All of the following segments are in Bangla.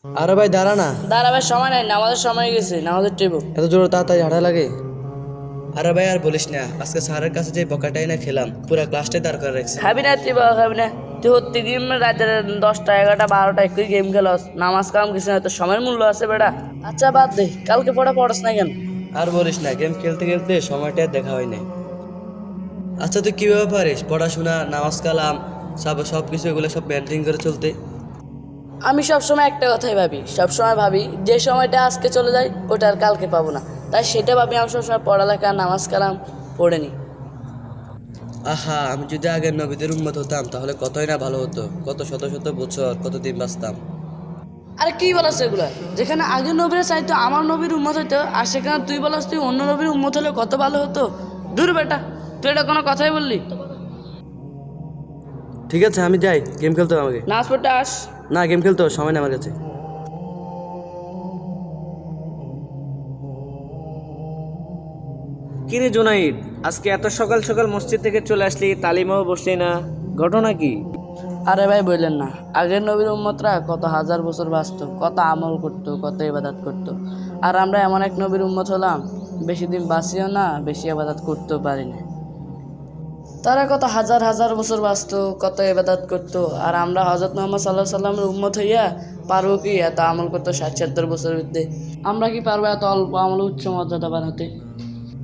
আরে ভাই দাঁড়া না, দাঁড়া ভাই, সময় নাই, নামাজের সময় গেছে, নামাজের টেবো। এত জোর তাড়াতাড়ি হাঁটা লাগে। আরে ভাই আর বলিস না, আজকে স্যারের কাছে যে বকাটাই না খেলাম, পুরো ক্লাসটাই দাঁড় করে রাখছে। খাবি না তুই বাবা, খাবি না তুই? প্রত্যেকদিন রাতের 10টা 11টা 12টা একই গেম খেলস, নামাজ কাম কিছু না, তোর সময়ের মূল্য আছে বেটা। আচ্ছা বাদ দে, কালকে পড়াস না কেন? আর বলিস না, গেম খেলতে খেলতে সময়টা আর দেখা হয় নাই। আচ্ছা তুই কিভাবে পারিস পড়াশোনা, নামাজ কালাম, সব কিছু এগুলো সব মেনটেন করে চলতে? আমি সবসময় একটা কথাই ভাবি, সবসময় ভাবি যে সময়টা আজকে চলে যায় ওটা আর কালকে পাবো না, তাই সেটা ভাবি আমি সবসময় পড়ালেখা নামাজ কালাম পড়ে নিই। আহা, আমি যদি আগের নবীদের উম্মত হতাম তাহলে কতই না ভালো হতো, কত শত শত বছর কত দিন বাঁচতাম। আরে কি বলাস এগুলা? যেখানে আগের নবীরা চাইতো আমার নবীর উম্মত হইতো, আর সেখানে তুই বলাস তুই অন্য নবীর উম্মত হলে কত ভালো হতো। দূর বেটা, তুই এটা কোনো কথাই বললি? ঠিক আছে আমি যাই, গেম খেলতে হবে আমাকে। নামাজ পড়তে আস। না, গেম খেলতে হবে, সময় নেই আমার কাছে। কিরে জুনাইদ, আজকে এত সকাল সকাল মসজিদ থেকে চলে আসলি, তালিমাও বসলি না, ঘটনা কি? আরে ভাই বললেন না, আগের নবীর উম্মতরা কত হাজার বছর বাঁচতো, কত আমল করতো, কত ইবাদত করতো। আর আমরা এমন এক নবীর উম্মত হলাম, বেশি দিন বাঁচিও না, বেশি ইবাদত করতেও পারি না। তারা কত হাজার হাজার বছর বাঁচতো, কত ইবাদত করতো, আর আমরা হযরত মুহাম্মদ সাল্লাল্লাহু আলাইহি সাল্লামের উম্মত হইয়া পারবো কি এত আমল করতো 60-70 বছর মধ্যে? আমরা কি পারবো এত অল্প আমল উচ্চ মর্যাদাবান হতে?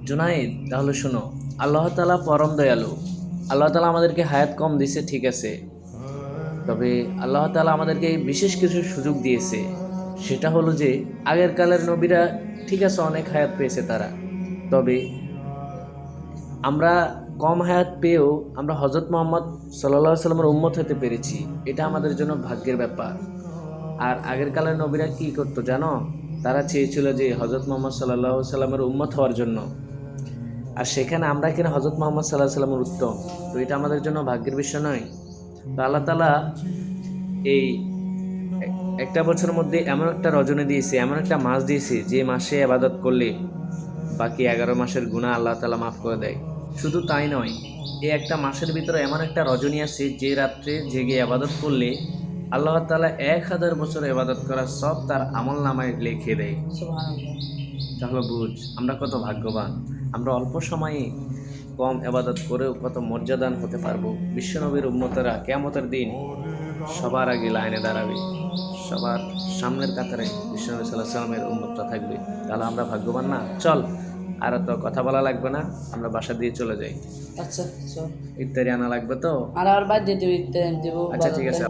জুনাইদ তাহলে শোনো, আল্লাহ তাআলা পরম দয়ালু। আল্লাহ তাআলা আমাদেরকে হায়াত কম দিছে ঠিক আছে, তবে আল্লাহ তাআলা আমাদেরকে বিশেষ কিছু সুযোগ দিয়েছে। সেটা হলো যে আগের কালের নবীরা ঠিক আছে অনেক হায়াত পেয়েছে তারা, তবে আমরা কম হায়াত পেয়েও আমরা হযরত মুহাম্মদ সাল্লাল্লাহু আলাইহি সাল্লামের উম্মত হতে পেরেছি, এটা আমাদের জন্য ভাগ্যের ব্যাপার। আর আগের কালের নবীরা কি করতো জানো? তারা চেয়েছিল যে হযরত মুহাম্মদ সাল্লাল্লাহু আলাইহি সাল্লামের উম্মত হওয়ার জন্য, আর সেখানে আমরা কিনা হযরত মুহাম্মদ সাল্লাল্লাহু আলাইহি সাল্লামের উত্তম, তো এটা আমাদের জন্য ভাগ্যের বিষয় নয়? তো আল্লাহ তাআলা এই একটা বছরের মধ্যে এমন একটা রজনী দিয়েছে, এমন একটা মাস দিয়েছে, যে মাসে ইবাদত করলে বাকি 11 মাসের গুনাহ আল্লাহ তাআলা মাফ করে দেয়। শুধু তাই নয়, এই একটা মাসের ভিতরে এমন একটা রজনী আছে যে রাত্রে জেগে ইবাদত করলে আল্লাহ তাআলা 1000 বছর ইবাদত করার সব তার আমল নামায় লিখে দেয়। সুবহানাল্লাহ। তাহলে বুঝ আমরা কত ভাগ্যবান, আমরা অল্প সময়ে কম ইবাদত করেও কত মর্যাদান হতে পারবো। বিশ্বনবীর উম্মতেরা কিয়ামতের দিন সবার আগে লাইনে দাঁড়াবে, সবার সামনের কাতারে বিশ্বনবী সাল্লাল্লাহু আলাইহি সাল্লামের উম্মতটা থাকবে। তাহলে আমরা ভাগ্যবান না? চল, আর তো কথা বলা লাগবে না, আমরা বাসা দিয়ে চলে যাই। আচ্ছা চল। ইত্যাদি আনা লাগবে তো? আর বাদ দিয়ে দিব, দিব। আচ্ছা ঠিক আছে।